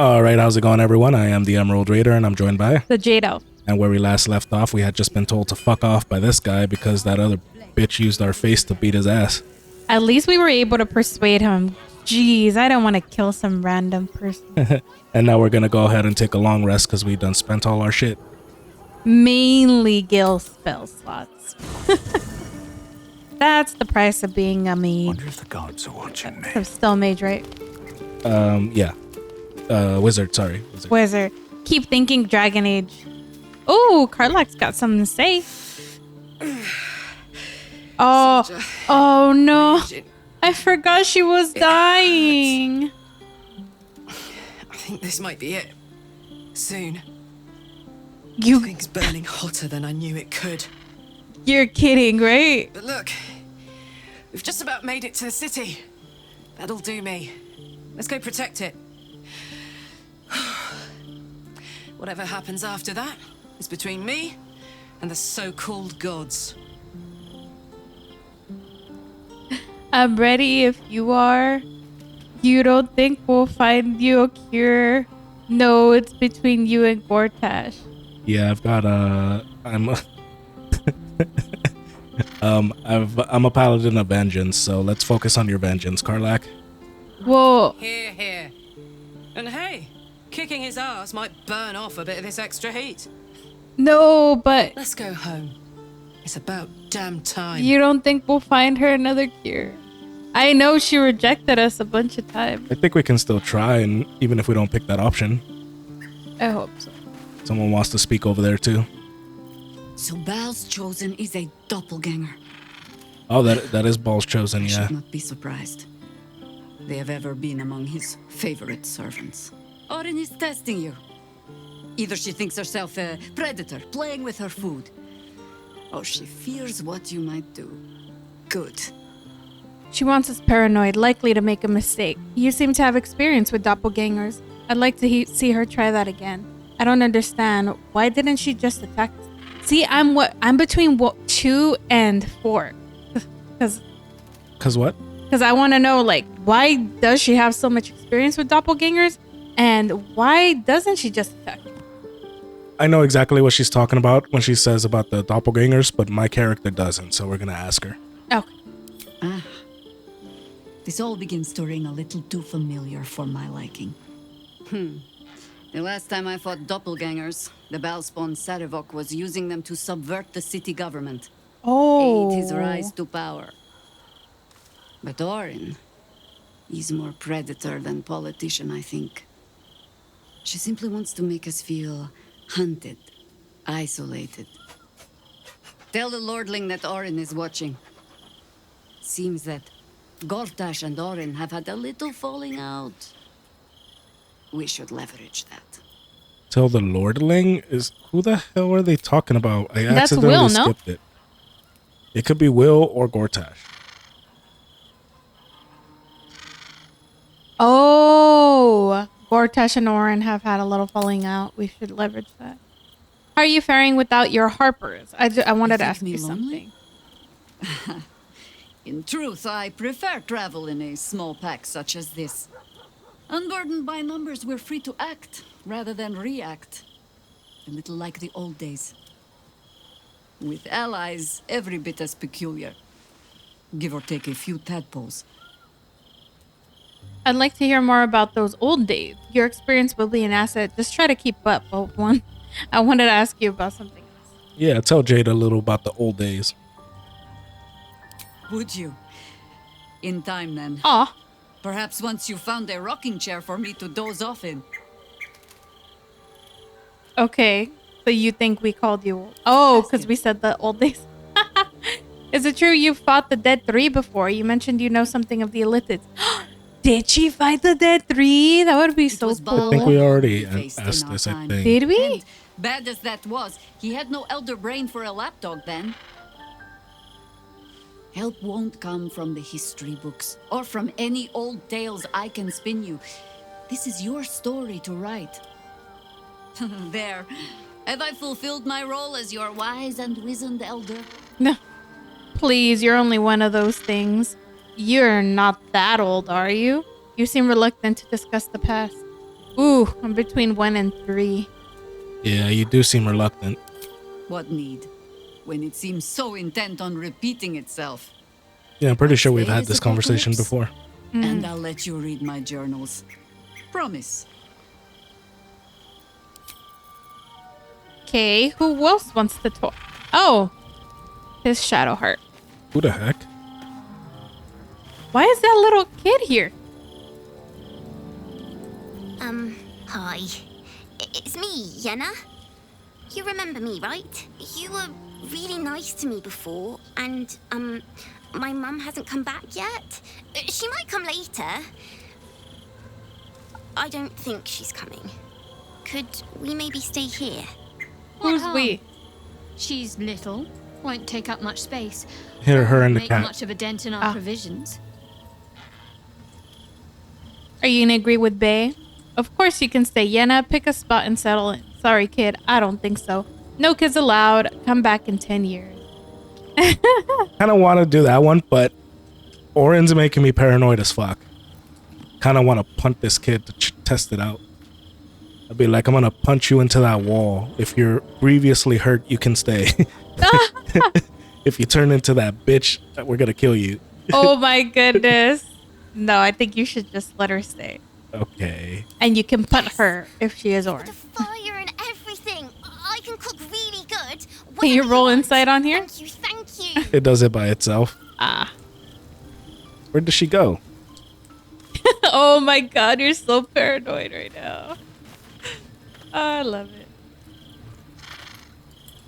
All right, how's it going, everyone? I am the Emerald Raider, and I'm joined by... The Jade Elf. And where we last left off, we had just been told to fuck off by this guy because that other bitch used our face to beat his ass. At least we were able to persuade him. Jeez, I don't want to kill some random person. And now we're gonna go ahead and take a long rest because we done spent all our shit. Mainly Gil spell slots. That's the price of being a mage. Wonder if the gods are watching me. I'm still mage, right? Yeah. Wizard, sorry. Wizard. Keep thinking Dragon Age. Oh, Karlak's got something to say. Oh no. I forgot she was dying. I think this might be it. Soon. You, Things burning hotter than I knew it could. you're kidding, right? But look, we've just about made it to the city. That'll do me. Let's go protect it. Whatever happens after that is between me and the so-called gods. I'm ready if you are. You don't think we'll find you a cure? No, it's between you and Gortash. Yeah, I've got I'm I'm a paladin of vengeance, so let's focus on your vengeance, Karlak. Well, Here. And hey, kicking his ass might burn off a bit of this extra heat. no, but Let's go home. It's about damn time. you don't think we'll find her another cure? I know she rejected us a bunch of times. I think we can still try, and even if we don't pick that option. I hope so. Someone wants to speak over there too. So Baal's chosen is a doppelganger. Oh, that is Ball's chosen, I yeah. should not be surprised. They have ever been among his favorite servants. Orin is testing you. Either she thinks herself a predator, playing with her food, or she fears what you might do. Good. She wants us paranoid, likely to make a mistake. You seem to have experience with doppelgangers. I'd like to see her try that again. I don't understand. Why didn't she just attack us? See, I'm between 2 and 4. Cause what? Because I want to know, like, why does she have so much experience with doppelgangers? And why doesn't she just attack? I know exactly what she's talking about when she says about the doppelgangers, but my character doesn't, so we're gonna ask her. Okay. Ah. This all begins to ring a little too familiar for my liking. The last time I fought doppelgangers, the Baalspawn Sarevok was using them to subvert the city government. Oh. Aid his rise to power. But Orin is more predator than politician, I think. She simply wants to make us feel hunted, isolated. Tell the Lordling that Orin is watching. Seems that Gortash and Orin have had a little falling out. We should leverage that. Tell the Lordling is who the hell are they talking about? I That's accidentally Will, no? skipped it. It could be Will or Gortash. Oh. Gortash and Orin have had a little falling out. We should leverage that. How are you faring without your harpers? I wanted to think ask me you lonely? something. In truth, I prefer travel in a small pack such as this. Unburdened by numbers, we're free to act rather than react. A little like the old days. With allies, every bit as peculiar. Give or take a few tadpoles. I'd like to hear more about those old days. Your experience will be an asset. Just try to keep up. But I wanted to ask you about something else. Yeah, tell Jade a little about the old days. Would you? In time, then. Aw. Perhaps once you found a rocking chair for me to doze off in. Okay. So you think we called you old? Oh, because we said the old days. Is it true you fought the Dead 3 before? You mentioned you know something of the Illithids. Did she fight the Dead 3? That would be so was cool. I think we already Faced in asked our this, I time. think. Did we? And bad as that was, he had no elder brain for a lapdog then. Help won't come from the history books or from any old tales I can spin you. This is your story to write. There. Have I fulfilled my role as your wise and wizened elder? No. Please, you're only one of those things. You're not that old, are you? You seem reluctant to discuss the past. Ooh, I'm between 1 and 3. Yeah, you do seem reluctant. What need? When it seems so intent on repeating itself. Yeah, I'm pretty sure we've Stay had this this conversation apocalypse, before. And I'll let you read my journals. Promise. Okay, who else wants to talk? Oh, his Shadowheart. Who the heck? Why is that little kid here? Hi. It's me, Yenna. You remember me, right? You were really nice to me before, and, my mum hasn't come back yet. She might come later. I don't think she's coming. Could we maybe stay here? Who's harm? we? She's little, won't take up much space. Her and the Make cat. much of a dent in our provisions. Are you gonna agree with Bay? Of course you can stay. Yenna, pick a spot and settle in. Sorry, kid. I don't think so. No kids allowed. Come back in 10 years. Kind of want to do that one, but Orin's making me paranoid as fuck. Kind of want to punt this kid to test it out. I'd be like, I'm gonna punch you into that wall. If you're grievously hurt, you can stay. If you turn into that bitch, we're gonna kill you. Oh my goodness. No, I think you should just let her stay. Okay. And you can punt her if she is The orange. fire and everything. I can cook really good. Can you Whatever roll want. insight on here? Thank you. It does it by itself. Ah. Where does she go? Oh my god, you're so paranoid right now. I love it.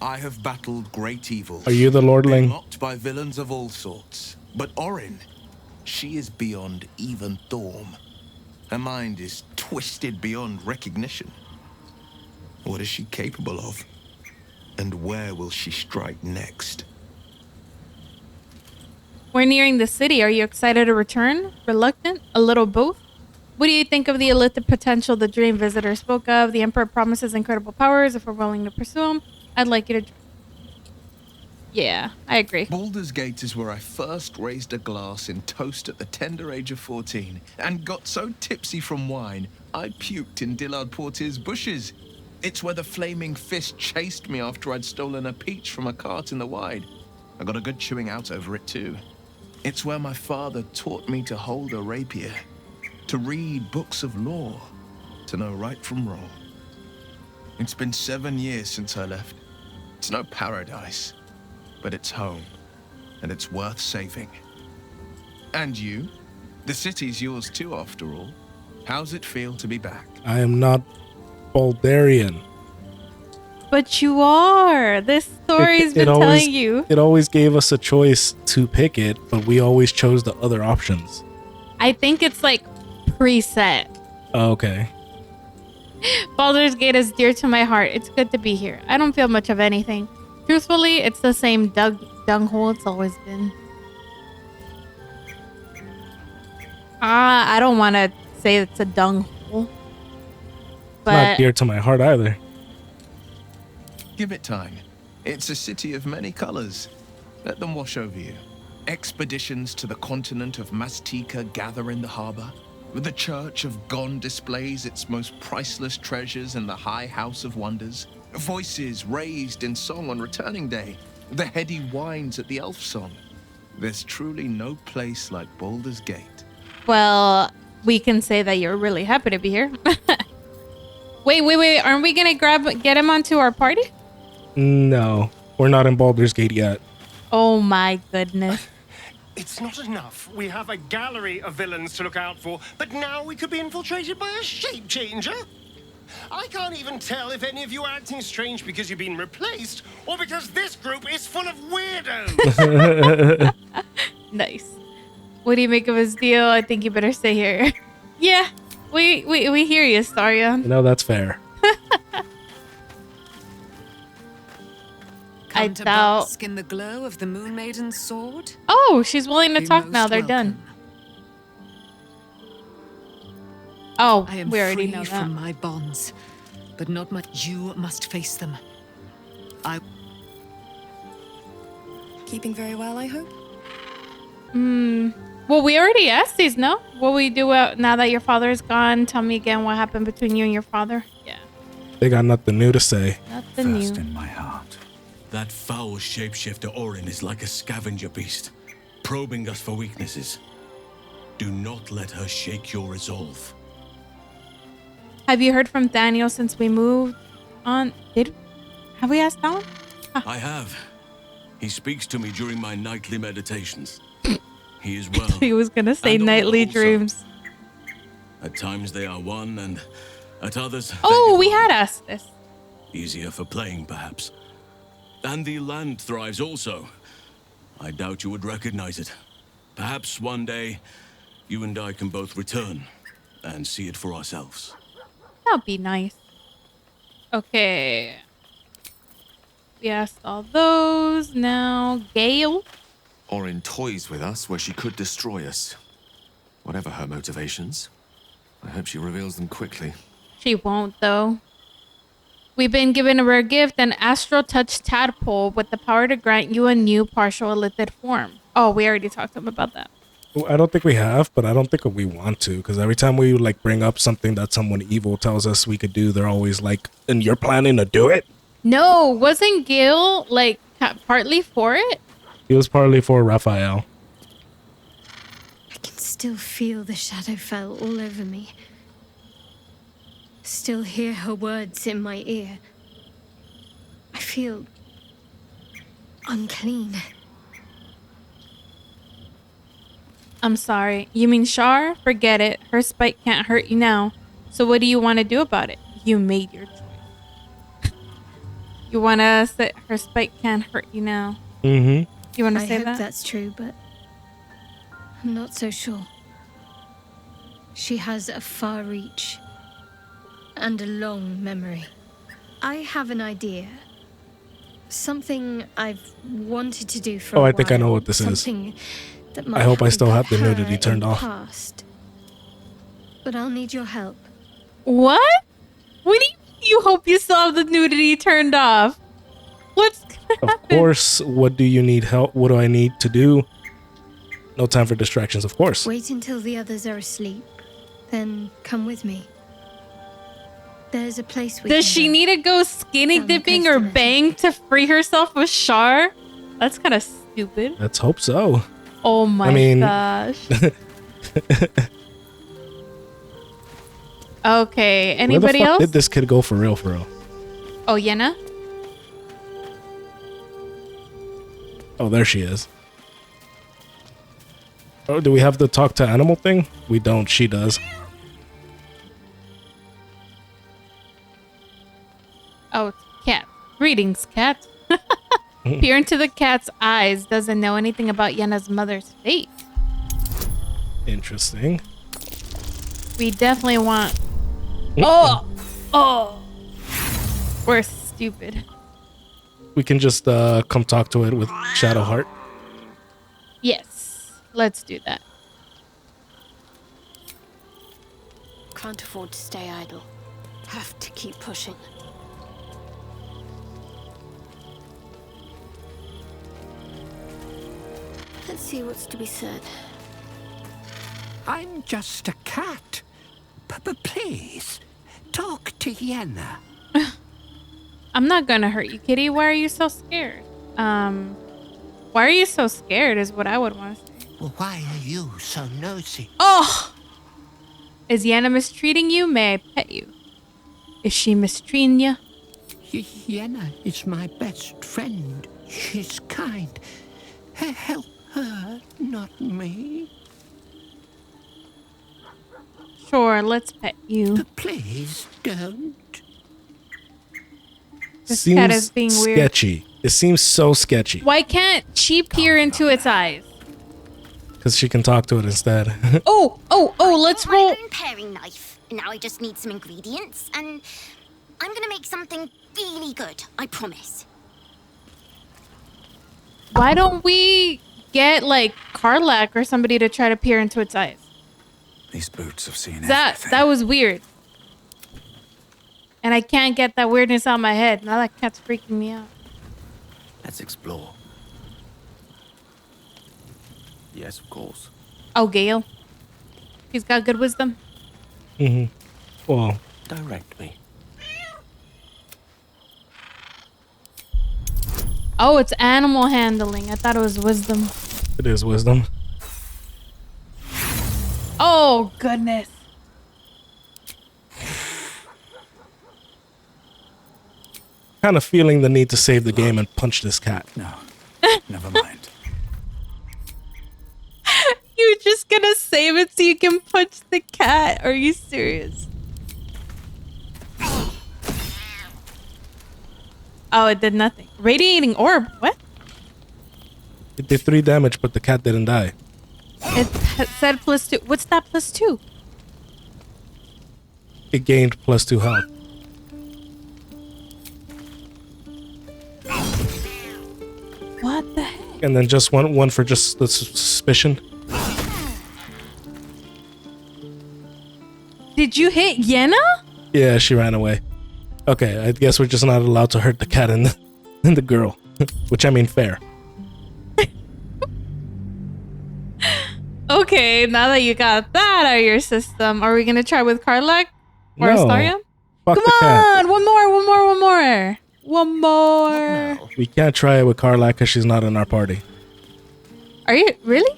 I have battled great evils. Are you the been Lordling? mocked by villains of all sorts. But Orin, she is beyond even Thorm. Her mind is twisted beyond recognition. What is she capable of? And where will she strike next? We're nearing the city. Are you excited to return? Reluctant? A little both? What do you think of the illicit potential the dream visitor spoke of? The Emperor promises incredible powers if we're willing to pursue him. I'd like you to... Yeah, I agree. Baldur's Gate is where I first raised a glass in toast at the tender age of 14 and got so tipsy from wine, I puked in Dillard Portier's bushes. It's where the flaming fist chased me after I'd stolen a peach from a cart in the Wide. I got a good chewing out over it too. It's where my father taught me to hold a rapier, to read books of lore, to know right from wrong. It's been 7 years since I left. It's no paradise, but it's home, and it's worth saving. And you? The city's yours too, after all. How's it feel to be back? I am not Baldurian. But you are. This story's been telling you. It always gave us a choice to pick it, but we always chose the other options. I think it's like preset. Oh, okay. Baldur's Gate is dear to my heart. It's good to be here. I don't feel much of anything. Truthfully, it's the same dung hole it's always been. I don't want to say it's a dung hole. Not But dear to my heart either. Give it time. It's a city of many colors. Let them wash over you. Expeditions to the continent of Mastika gather in the harbor. The Church of Gon displays its most priceless treasures in the High House of Wonders. Voices raised in song on returning day. The heady wines at the Elf Song. There's truly no place like Baldur's Gate. well, we can say that you're really happy to be here. Wait. Aren't we gonna get him onto our party? No, we're not in Baldur's Gate yet. Oh my goodness. It's not enough. We have a gallery of villains to look out for, but now we could be infiltrated by a shape changer. I can't even tell if any of you are acting strange because you've been replaced or because this group is full of weirdos. Nice. What do you make of his deal? I think you better stay here. Yeah, we hear you, Starion. You know, that's fair. I Come to doubt. bask in the glow of the Moon Maiden's sword? Oh, she's willing to Be talk most now. They're welcome. done. Oh, I am we already free know that. from my bonds, but not my. You must face them. Keeping very well, I hope. Well, we already asked these, no? What will you do now that your father is gone? Tell me again what happened between you and your father. Yeah. They got nothing new to say. Nothing First new. in my heart. That foul shapeshifter Orin is like a scavenger beast, probing us for weaknesses. Do not let her shake your resolve. Have you heard from Daniel since we moved on? Have we asked that one? I have. He speaks to me during my nightly meditations. He is well. He was gonna say and on the nightly whole, so. dreams. At times they are one, and at others. Oh, we had asked this. Easier for playing, perhaps. And the land thrives also. I doubt you would recognize it. Perhaps one day, you and I can both return and see it for ourselves. That'd be nice. Okay. We asked all those. Now, Gale. Orin toys with us where she could destroy us. Whatever her motivations, I hope she reveals them quickly. She won't, though. We've been given a rare gift, an astral touch tadpole with the power to grant you a new partial elliptic form. Oh, we already talked to him about that. I don't think we have, but I don't think we want to, because every time we like bring up something that someone evil tells us we could do, they're always like, and you're planning to do it? No, wasn't Gil like partly for it? He was partly for Raphael. I can still feel the Shadowfell all over me. Still hear her words in my ear. I feel unclean. I'm sorry. You mean Shar? Forget it. Her spite can't hurt you now. So what do you want to do about it? You made your choice. You want to say her spite can't hurt you now? Mm-hmm. You want to I say hope that? that's true, but I'm not so sure. She has a far reach and a long memory. I have an idea. Something I've wanted to do for a while. I think I know what this is. That I hope I still have the her nudity turned in the off. past. But I'll need your help. What? What do you hope you still have the nudity turned off? What's gonna Of happen? course. What do you need help? What do I need to do? No time for distractions, of course. Wait until the others are asleep. Then come with me. There's a place we Does can she go. need to go skinny Down the dipping coast or a little. bang to free herself with Shar? That's kind of stupid. Let's hope so. Oh my gosh. Okay, Where the anybody fuck else? did this kid go for real, for real? Oh, Yenna? Oh, there she is. Oh, do we have the talk to animal thing? We don't. She does. Oh, it's cat. Greetings, cat. Peer into the cat's eyes. Doesn't know anything about Yenna's mother's fate. Interesting. We definitely want... Oh! Oh! We're stupid. We can just come talk to it with Shadowheart. Yes. Let's do that. Can't afford to stay idle. Have to keep pushing. Let's see what's to be said. I'm just a cat. But please, talk to Yenna. I'm not gonna hurt you, kitty. Why are you so scared? Why are you so scared is what I would want to say. Well, why are you so nosy? Oh! Is Yenna mistreating you? May I pet you? Is she mistreating you? Yenna is my best friend. She's kind. Help her, not me. Sure, let's pet you. But please don't. This cat is Seems being weird. sketchy. It seems so sketchy. Why can't she peer into its eyes? Because she can talk to it instead. Oh, let's roll. My own paring knife. Now I just need some ingredients, and I'm gonna make something really good. I promise. Why don't we get like Karlak or somebody to try to peer into its eyes? These boots have seen That was weird. And I can't get that weirdness out of my head. Now that cat's freaking me out. Let's explore. Yes, of course. Oh, Gale. He's got good wisdom. Well, Direct me. Oh, it's animal handling. I thought it was wisdom. it is wisdom. Oh, goodness. Kind of feeling the need to save the game and punch this cat. No, never mind. You're just gonna save it so you can punch the cat? Are you serious? Oh, it did nothing. Radiating orb. What? It did 3 damage, but the cat didn't die. It said +2. What's that +2? It gained +2 health. What the heck? And then just one for just the suspicion. Did you hit Yenna? Yeah, she ran away. Okay, I guess we're just not allowed to hurt the cat and the girl. Which I mean fair. Okay, now that you got that out of your system, are we gonna try with Karlak or No. Astarion? Fuck Come the cat. on, one more. We can't try it with Karlak because she's not in our party. Are you really?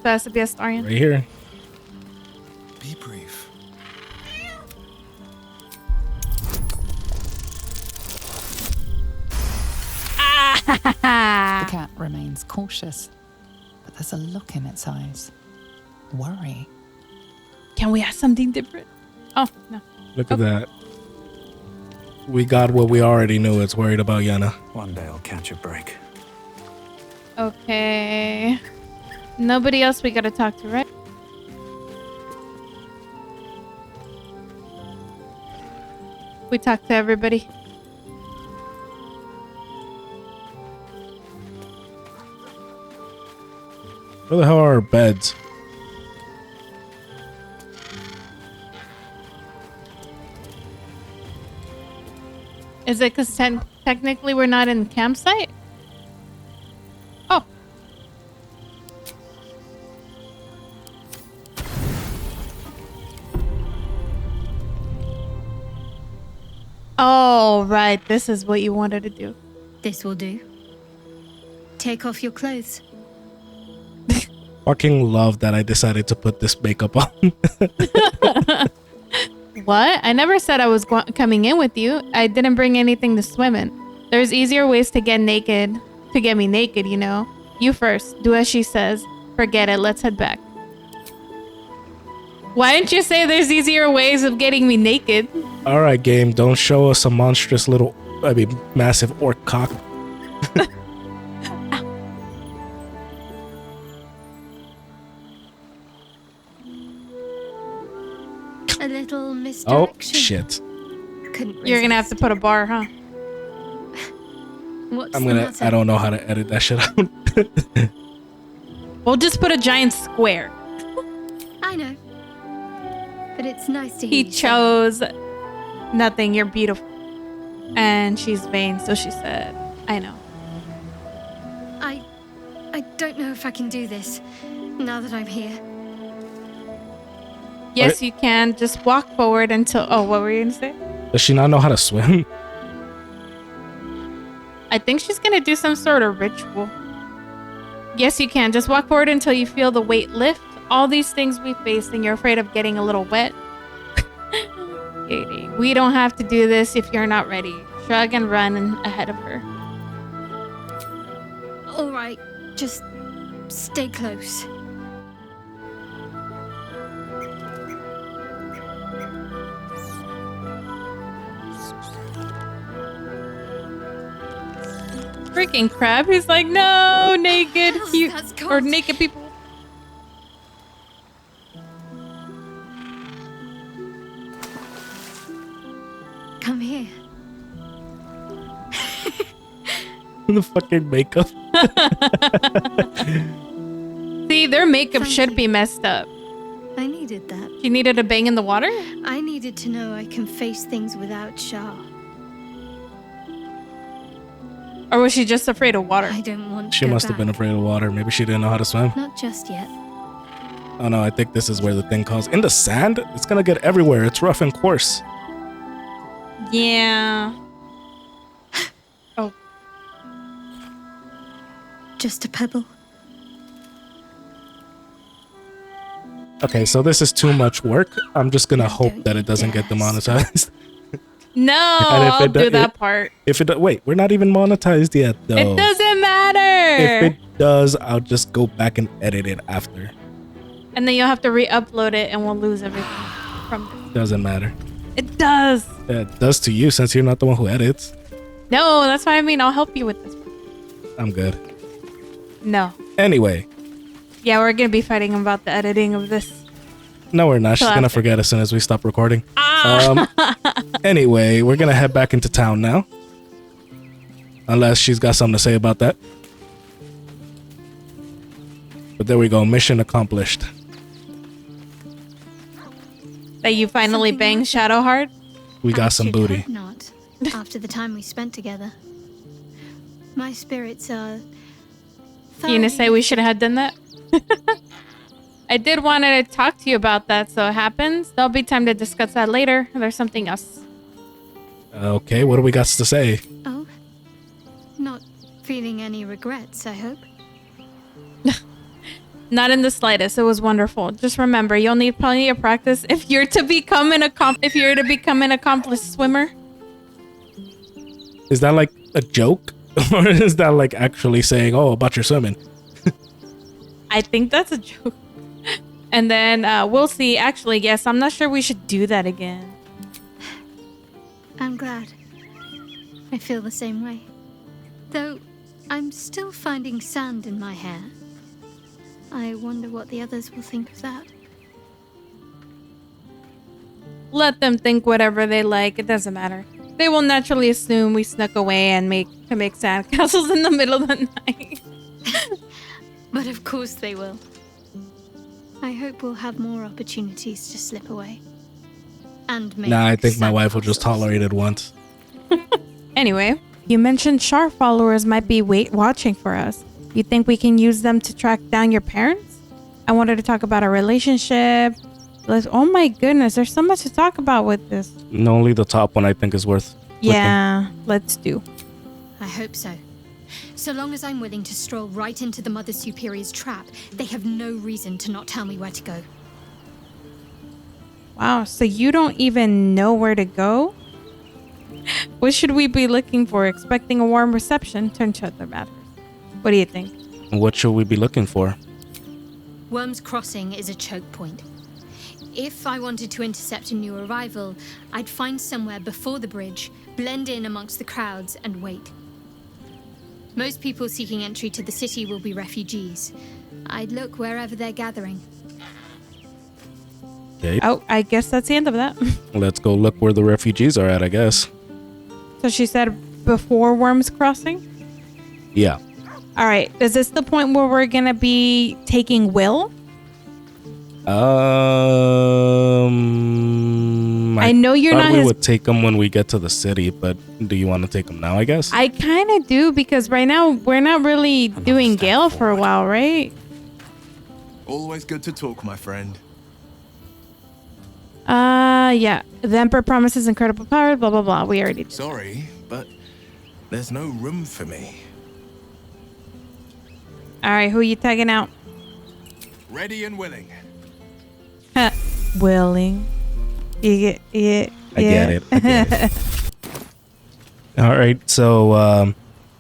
So it has to be Astarion. Right here. Be brief. The cat remains cautious, but there's a look in its eyes. Worry. Can we ask something different? Oh, no. Look at that. We got what we already knew. It's worried about Yenna. One day I'll catch a break. Okay. Nobody else we gotta talk to, right? We talked to everybody. Where the hell are our beds? Is it because technically we're not in campsite? Oh. Oh, right. This is what you wanted to do. This will do. Take off your clothes. Fucking love that I decided to put this makeup on. What? I never said I was coming in with you. I didn't bring anything to swim in. There's easier ways to get naked. To get me naked, you know. You first. Do as she says. Forget it. Let's head back. Why didn't you say there's easier ways of getting me naked? Alright, game. Don't show us a monstrous little, massive orc cock. A little Oh, misdirection. shit. Couldn't You're gonna have to put a bar, huh? What's I'm the gonna, matter? I don't know how to edit that shit out. We'll just put a giant square. I know. But it's nice to hear He you say chose nothing. You're beautiful. And she's vain, so she said, I know. I don't know if I can do this now that I'm here. Yes, you can. Just walk forward until... Oh, what were you going to say? Does she not know how to swim? I think she's going to do some sort of ritual. Yes, you can. Just walk forward until you feel the weight lift. All these things we face and you're afraid of getting a little wet. Katie, we don't have to do this if you're not ready. Shrug and run ahead of her. All right, just stay close. Freaking crab. He's like, no, naked. Or naked people. Come here. The fucking makeup. See, their makeup should be messed up. I needed that. She needed a bang in the water? I needed to know I can face things without Shah. Or was she just afraid of water? I don't want to She go must have back. been afraid of water. Maybe she didn't know how to swim. Not just yet. Oh no, I think this is where the thing calls. In the sand? It's gonna get everywhere. It's rough and coarse. Yeah. Oh. Just a pebble. Okay, so this is too much work. I'm just gonna hope that it doesn't get demonetized. No, And if I'll it do- do that it- part. If it wait, we're not even monetized yet though. It doesn't matter. If it does, I'll just go back and edit it after. And then you'll have to re-upload it and we'll lose everything from it. Doesn't matter. It does. Yeah, it does to you since you're not the one who edits. No, that's what I mean. I'll help you with this. I'm good. No. Anyway, Yeah, we're going to be fighting about the editing of this. no, we're not. She's Till gonna after. forget as soon as we stop recording. Anyway, we're gonna head back into town now. Unless she's got something to say about that. But there we go. Mission accomplished. That you finally banged Shadowheart? We got I some should booty. hope not, after the time we spent together. My spirits are... You gonna say we should have done that? I did want to talk to you about that, so it happens. There'll be time to discuss that later. There's something else. Okay, what do we got to say? Oh? Not feeling any regrets, I hope? Not in the slightest. It was wonderful. Just remember, you'll need plenty of practice if you're to become an accomplished swimmer. Is that like a joke? Or is that like actually saying, oh, about your swimming? I think that's a joke. And then we'll see. Actually, yes, I'm not sure we should do that again. I'm glad. I feel the same way. Though, I'm still finding sand in my hair. I wonder what the others will think of that. Let them think whatever they like. It doesn't matter. They will naturally assume we snuck away and make sandcastles in the middle of the night. But of course they will. I hope we'll have more opportunities to slip away. And make Nah, I think my sand wife will just castles. tolerate it once. Anyway, you mentioned Shar followers might be watching for us. You think we can use them to track down your parents? I wanted to talk about our relationship. Oh my goodness, there's so much to talk about with this. Only the top one I think is worth clicking. Yeah, let's do. I hope so. So long as I'm willing to stroll right into the Mother Superior's trap, they have no reason to not tell me where to go. Wow, so you don't even know where to go? What should we be looking for? Expecting a warm reception? Turns out that matters. What do you think? What should we be looking for? Worm's Crossing is a choke point. If I wanted to intercept a new arrival, I'd find somewhere before the bridge, blend in amongst the crowds, and wait. Most people seeking entry to the city will be refugees. I'd look wherever they're gathering. Okay. Oh, I guess that's the end of that. Let's go look where the refugees are at, I guess. So she said before Worm's Crossing? Yeah. All right. Is this the point where we're going to be taking Will? I know you're thought not we his... would take them when we get to the city, but do you want to take them now, I guess? I kind of do, because right now we're not really doing Gale for a while, right? Always good to talk, my friend. Yeah. The Emperor promises incredible power, blah, blah, blah. We already did. Sorry, but there's no room for me. All right, who are you tagging out? Ready and willing. Willing. You get it. I get it. All right, so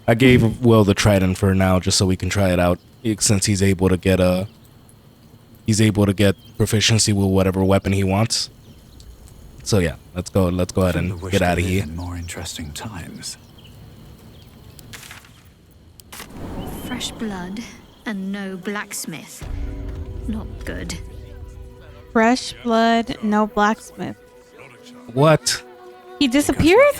I gave Will the trident for now, just so we can try it out, since he's able to get proficiency with whatever weapon he wants. So yeah, let's go ahead and get out of here. In more interesting times. Fresh blood and no blacksmith. Not good. Fresh blood, no blacksmith. What? He disappeared?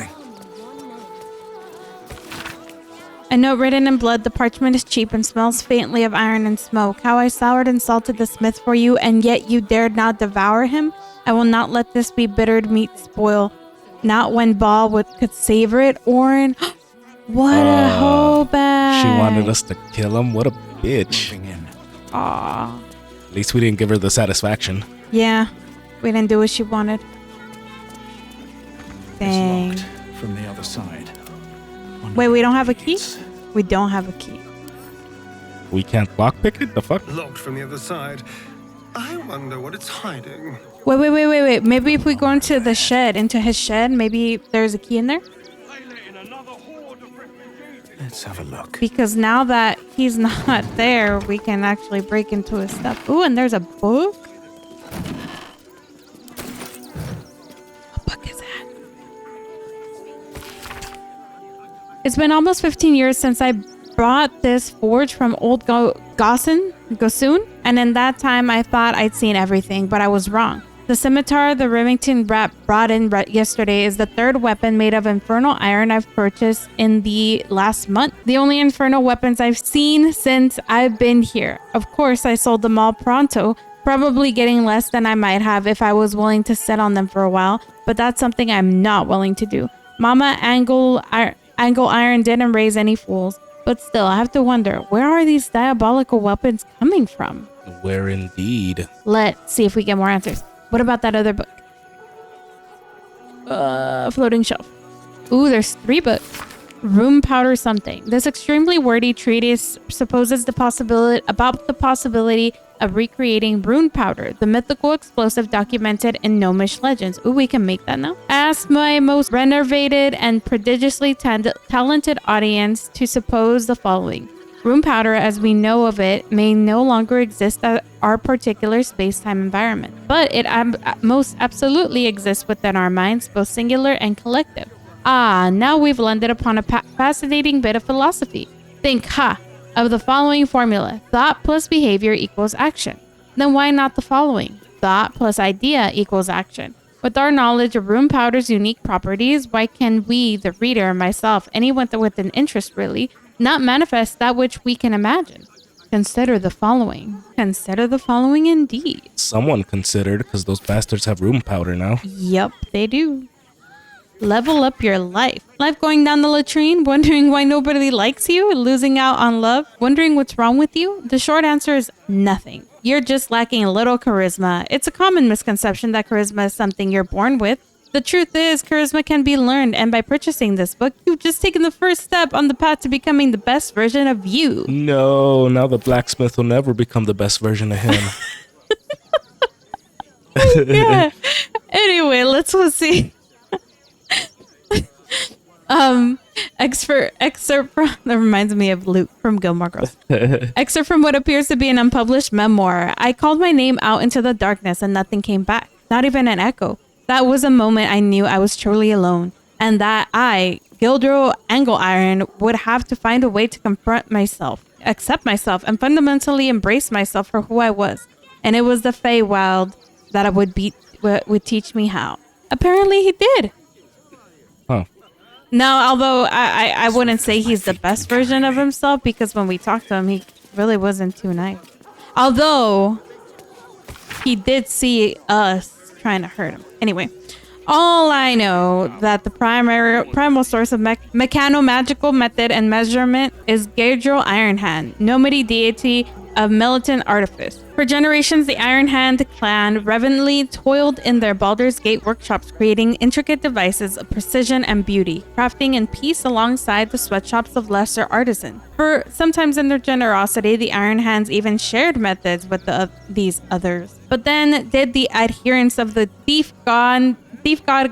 A note written in blood. The parchment is cheap and smells faintly of iron and smoke. How I soured and salted the smith for you, and yet you dared not devour him? I will not let this be bittered meat spoil. Not when Baal could savor it, Orin. What a hoe bag. She wanted us to kill him? What a bitch. Aw. At least we didn't give her the satisfaction. Yeah, we didn't do what she wanted. Dang. It's locked from the other side. Wait, we don't have a key? We don't have a key. We can't lockpick it? The fuck? Locked from the other side. I wonder what it's hiding. Wait. Maybe if we go into the shed, into his shed, maybe there's a key in there? Let's have a look. Because now that he's not there, we can actually break into his stuff. Ooh, and there's a book? What book is that? It's been almost 15 years since I brought this forge from old Gosun, and in that time I thought I'd seen everything, but I was wrong. The scimitar the Remington rat brought in yesterday is the third weapon made of infernal iron I've purchased in the last month. The only infernal weapons I've seen since I've been here. Of course, I sold them all pronto, probably getting less than I might have if I was willing to sit on them for a while, but that's something I'm not willing to do. Mama Angle Iron didn't raise any fools, but still, I have to wonder, where are these diabolical weapons coming from? Where indeed? Let's see if we get more answers. What about that other book? Floating shelf. Ooh, there's 3 books. Room powder something. This extremely wordy treatise supposes the possibility of recreating rune powder, the mythical explosive documented in gnomish legends. Ooh, we can make that now. Ask my most renovated and prodigiously talented audience to suppose the following. Rune powder, as we know of it, may no longer exist at our particular space-time environment, but it most absolutely exists within our minds, both singular and collective. Ah, now we've landed upon a fascinating bit of philosophy. Think, of the following formula. Thought plus behavior equals action. Then why not the following? Thought plus idea equals action. With our knowledge of rune powder's unique properties, why can we, the reader, myself, anyone with an interest really, not manifest that which we can imagine? Consider the following. Consider the following indeed. Someone considered, because those bastards have room powder now. Yep, they do. Level up your life. Life going down the latrine, wondering why nobody likes you, losing out on love, wondering what's wrong with you? The short answer is nothing. You're just lacking a little charisma. It's a common misconception that charisma is something you're born with. The truth is, charisma can be learned, and by purchasing this book, you've just taken the first step on the path to becoming the best version of you. No, now the blacksmith will never become the best version of him. Yeah. Anyway, let's go see. Excerpt from that reminds me of Luke from Gilmore Girls. Excerpt from what appears to be an unpublished memoir. I called my name out into the darkness and nothing came back, not even an echo. That was a moment I knew I was truly alone, and that I, Gildro Angle Iron, would have to find a way to confront myself, accept myself, and fundamentally embrace myself for who I was. And it was the Feywild that would teach me how. Apparently, he did. Huh. No, although I wouldn't say he's the best version of himself, because when we talked to him, he really wasn't too nice. Although he did see us trying to hurt him. Anyway, all I know that the primal source of mechano-magical method and measurement is Gaedril Ironhand, nomady deity of militant artifice. For generations, the Ironhand clan reverently toiled in their Baldur's Gate workshops, creating intricate devices of precision and beauty, crafting in peace alongside the sweatshops of lesser artisans. For sometimes in their generosity, the Ironhands even shared methods with these others. But then did the adherents of the thief god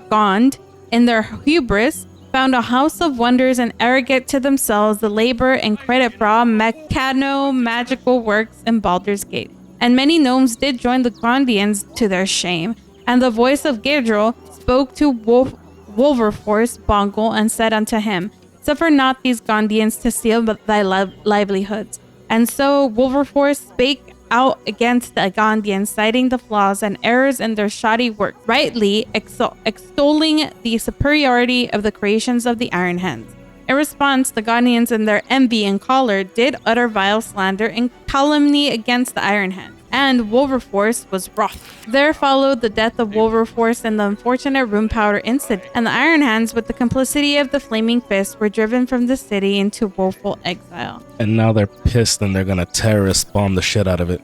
Gond, in their hubris, found a house of wonders and arrogant to themselves the labor and credit for all mechano-magical works in Baldur's Gate. And many gnomes did join the Gondians to their shame, and the voice of Gaedril spoke to Wolverforce Bongal and said unto him, Suffer not these Gondians to steal thy livelihoods. And so Wolverforce spake out against the Gondians, citing the flaws and errors in their shoddy work, rightly extolling the superiority of the creations of the Ironhands. In response, the Gondians, in their envy and choler, did utter vile slander and calumny against the Ironhands, and Wolverforce was wroth. There followed the death of Wolverforce and the unfortunate rune powder incident, and the Ironhands, with the complicity of the Flaming Fist, were driven from the city into woeful exile. And now they're pissed and they're gonna terrorist bomb the shit out of it.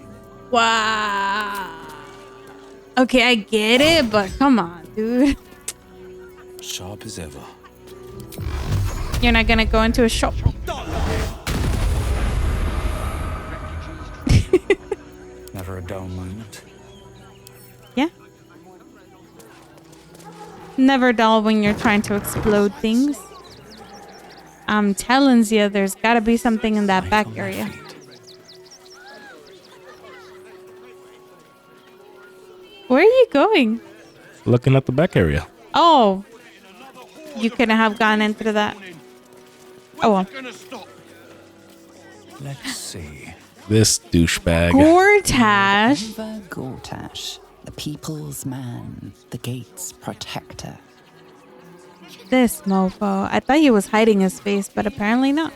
Wow. Okay, I get it, but come on, dude. Sharp as ever. You're not gonna go into a shop. Never a dull moment. Yeah. Never dull when you're trying to explode things. I'm telling you, there's gotta be something in that back area. Where are you going? Looking at the back area. Oh. You couldn't have gone into that. Oh well. Let's see. This douchebag. Gortash. Oliver Gortash, the people's man, the gate's protector. This mofo. I thought he was hiding his face, but apparently not.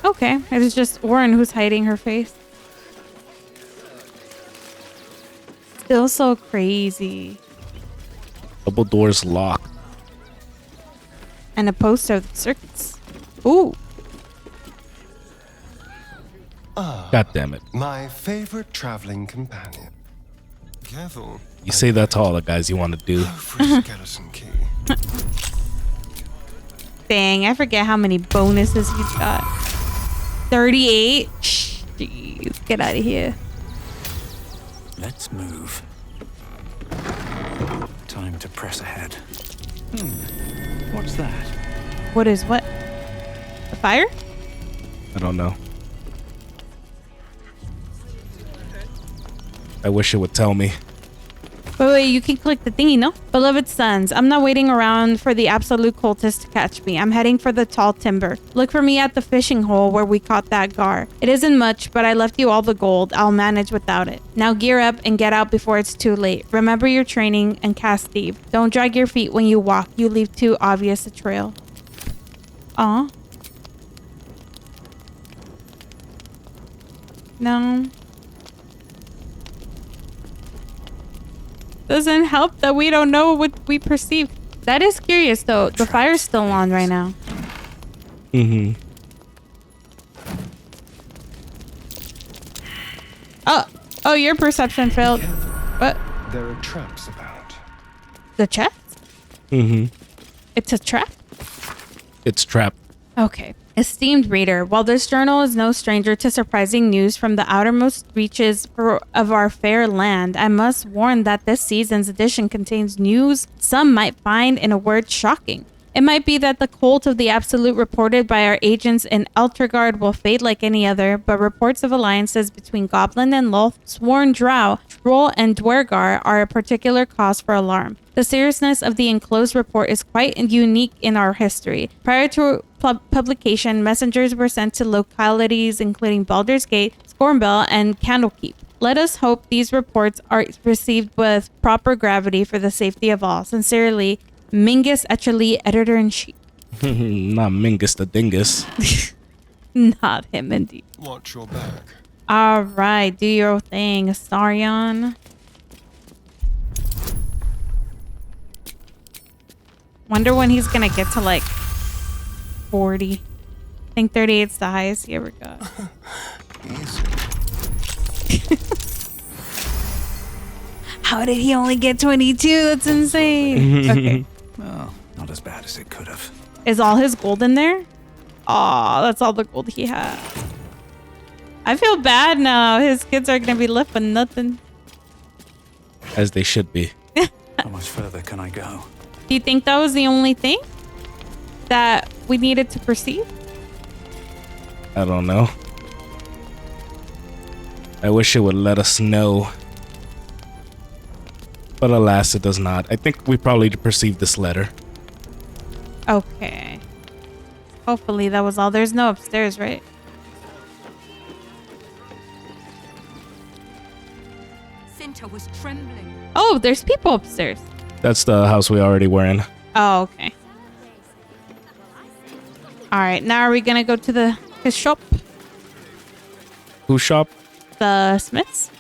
Okay, it is just Orin who's hiding her face. Still so crazy. Double doors locked. And a poster of the circuits. Ooh. God damn it. My favorite traveling companion. Careful. You say that to all the guys you want to do. Skeleton key. Dang, I forget how many bonuses he's got. 38? Jeez, get out of here. Let's move. Time to press ahead. What's that? What is what? A fire? I don't know. I wish it would tell me. Wait, you can click the thingy, no? Beloved sons, I'm not waiting around for the absolute cultist to catch me. I'm heading for the tall timber. Look for me at the fishing hole where we caught that gar. It isn't much, but I left you all the gold. I'll manage without it. Now gear up and get out before it's too late. Remember your training and cast thief. Don't drag your feet when you walk. You leave too obvious a trail. Aw. No. Doesn't help that we don't know what we perceive. That is curious though. The fire's still on right now. Mm-hmm. Oh, your perception failed. What? There are traps about. The chest? Mm-hmm. It's a trap? It's trapped. Okay. Esteemed reader, while this journal is no stranger to surprising news from the outermost reaches of our fair land, I must warn that this season's edition contains news some might find, in a word, shocking. It might be that the cult of the Absolute reported by our agents in Eltergard will fade like any other, but reports of alliances between Goblin and Loth, Sworn Drow, Troll, and Dwergar are a particular cause for alarm. The seriousness of the enclosed report is quite unique in our history. Prior to publication, messengers were sent to localities including Baldur's Gate, Scornbell, and Candlekeep. Let us hope these reports are received with proper gravity for the safety of all. Sincerely, Mingus Etcherly, Editor-in-Chief. Not Mingus the Dingus. Not him, indeed. Watch your back. All right, do your thing, Astarion. Wonder when he's gonna get to like 40. I think 38's the highest he ever got. How did he only get 22? That's insane. Okay. Well, not as bad as it could have. Is all his gold in there? Aw, that's all the gold he had. I feel bad now. His kids are gonna be left with nothing. As they should be. How much further can I go? Do you think that was the only thing that we needed to perceive? I don't know. I wish it would let us know. But alas, it does not. I think we probably perceived this letter. Okay. Hopefully that was all. There's no upstairs, right? Cinta was trembling. Oh, there's people upstairs. That's the house we already were in. Oh, okay. All right, now are we gonna go to his shop? Whose shop? The Smith's?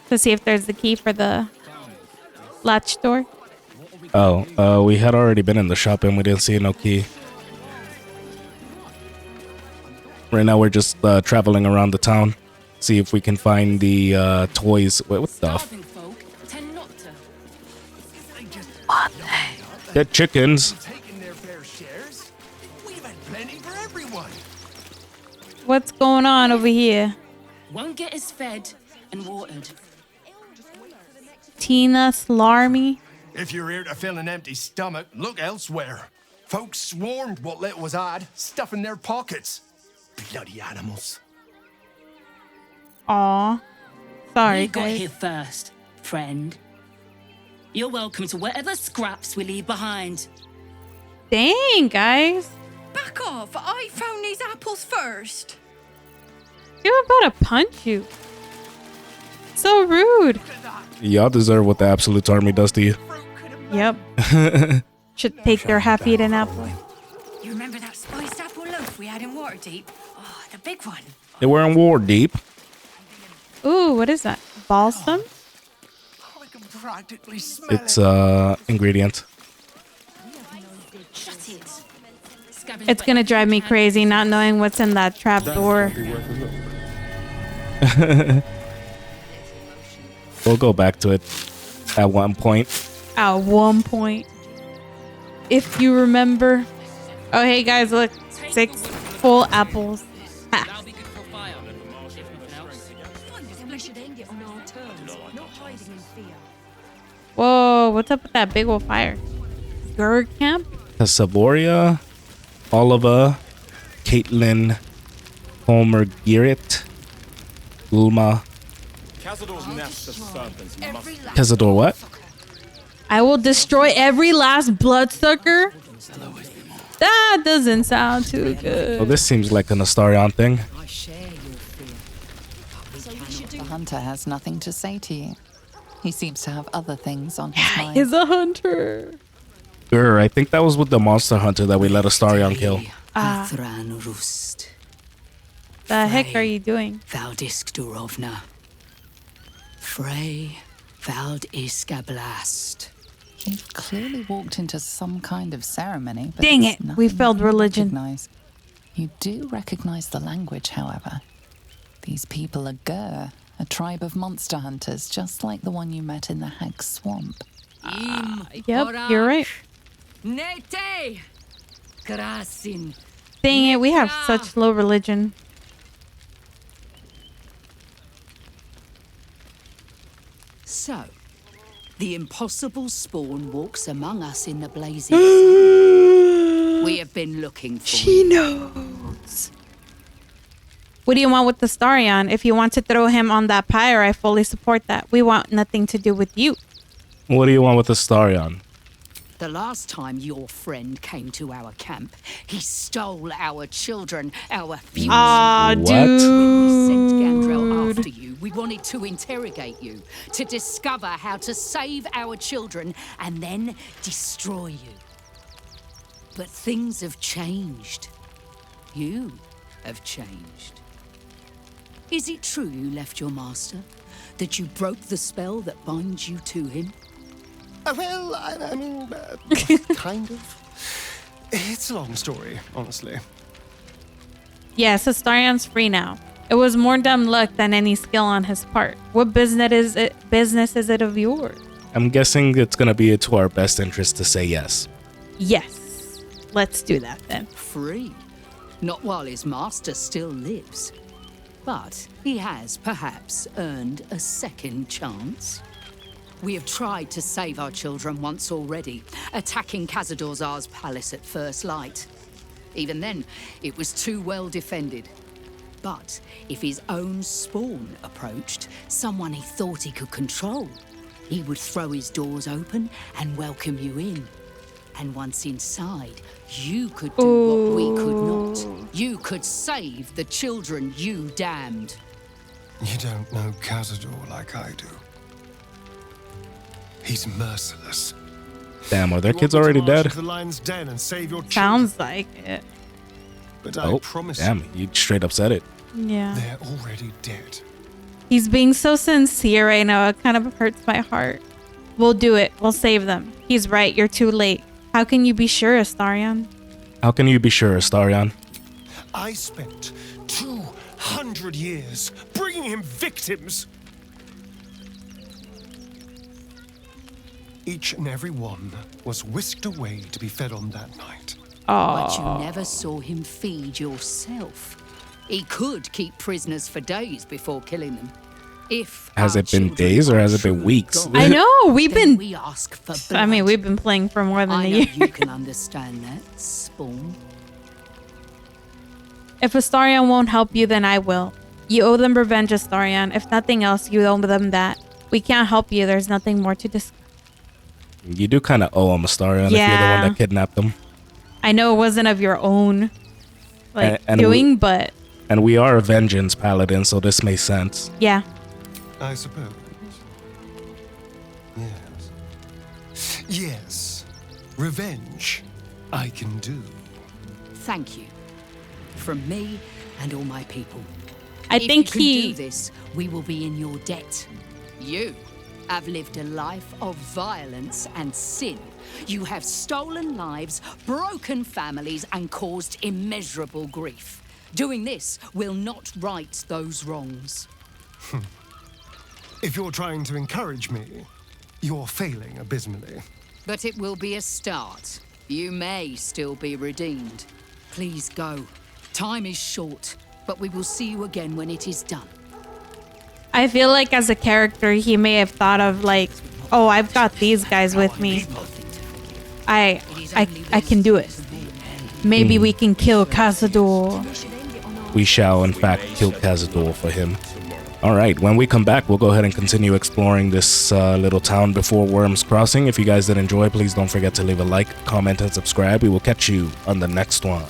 To see if there's the key for the latch door. Oh, we had already been in the shop and we didn't see no key. Right now we're just traveling around the town. See if we can find the toys. Wait, what the? Starving folk tend not to. What? They're chickens. Taking their fair shares. We've had plenty for everyone. What's going on over here? Won't get us fed and watered. Tina Slarmy. If you're here to fill an empty stomach, look elsewhere. Folks swarmed what little was had, stuffing their pockets. Bloody animals. Aw. Sorry, You got guys. here first, friend. You're welcome to whatever scraps we leave behind. Dang, guys. Back off! I found these apples first. She was about to punch you. So rude. Y'all deserve what the Absolute Army does to you. Yep. Should take their half-eaten apple. You remember that spiced apple loaf we had in Waterdeep? Oh, the big one. They were in war deep. Ooh, what is that? Balsam? Practically smell It's ingredient. Shut it. It's gonna drive me crazy not knowing what's in that trap door. We'll go back to it at one point. At one point. If you remember. Oh, hey guys, look. 6 full apples. Ha. Whoa, what's up with that big old fire? Gurg camp? Savoria, Oliva, Caitlin, Homer Garrett, Ulma. Cazador what? I will destroy every last bloodsucker? That doesn't sound too good. Oh, this seems like an Astarion thing. The hunter has nothing to say to you. He seems to have other things on his mind. He's a hunter. Sure, I think that was with the monster hunter that we let Astarion kill. Athran Rust. The heck are you doing? Valdisk Durovna. Frey Valdiska Blast. You've clearly walked into some kind of ceremony. But Dang there's it, we nothing failed you religion. recognize. You do recognize the language, however. These people are Gur, a tribe of monster hunters, just like the one you met in the Hag Swamp. Yep, you're right. Nete! Krasin. Dang it, we have such low religion. So, the impossible spawn walks among us in the blazing sun. We have been looking for She knows. What do you want with the Starion? If you want to throw him on that pyre, I fully support that. We want nothing to do with you. What do you want with Astarion? The last time your friend came to our camp, he stole our children, our future. Aw, What? When we sent Gandrel after you, we wanted to interrogate you, to discover how to save our children and then destroy you. But things have changed. You have changed. Is it true you left your master? That you broke the spell that binds you to him? Well, I mean, kind of. It's a long story, honestly. Yes, Astarion's free now. It was more dumb luck than any skill on his part. What business is it of yours? I'm guessing it's gonna be to our best interest to say yes. Yes. Let's do that then. Free. Not while his master still lives. But he has perhaps earned a second chance. We have tried to save our children once already, attacking Khazad-dûr'Zar's palace at first light. Even then, it was too well defended. But if his own spawn approached, someone he thought he could control, he would throw his doors open and welcome you in. And once inside, you could do what we could not. You could save the children you damned. You don't know Khazad-dûr like I do. He's merciless. Damn, are their You kids want me already to march dead? into the lion's den and save your children? Sounds like it. But I Oh, promise damn, you straight up said it. Yeah. they're already dead. He's being so sincere right now. It kind of hurts my heart. We'll do it. We'll save them. He's right. You're too late. How can you be sure, Astarion? How can you be sure, Astarion? I spent 200 100 years, bringing him victims. Each and every one was whisked away to be fed on that night. But you never saw him feed yourself. He could keep prisoners for days before killing them. If Has it been days or has it been weeks? I know we've been. we ask for blood. I mean, we've been playing for more than I a know year. you can understand that, Spawn. If Astarion won't help you, then I will. You owe them revenge, Astarion. If nothing else, you owe them that. We can't help you. There's nothing more to discuss. You do kind of owe him, Astarion, if you're the one that kidnapped him. I know it wasn't of your own doing, but... And we are a vengeance paladin, so this makes sense. Yeah. I suppose. Yes. Yes. Revenge. I can do. Thank you. From me and all my people. I think if you can do this, we will be in your debt. You have lived a life of violence and sin. You have stolen lives, broken families, and caused immeasurable grief. Doing this will not right those wrongs. If you're trying to encourage me, you're failing abysmally. But it will be a start. You may still be redeemed. Please go. Time is short, but we will see you again when it is done. I feel like as a character, he may have thought of like, oh, I've got these guys with me. I can do it. Maybe we can kill Cazador. We shall, in fact, kill Cazador for him. Alright, when we come back, we'll go ahead and continue exploring this little town before Worm's Crossing. If you guys did enjoy, please don't forget to leave a like, comment, and subscribe. We will catch you on the next one.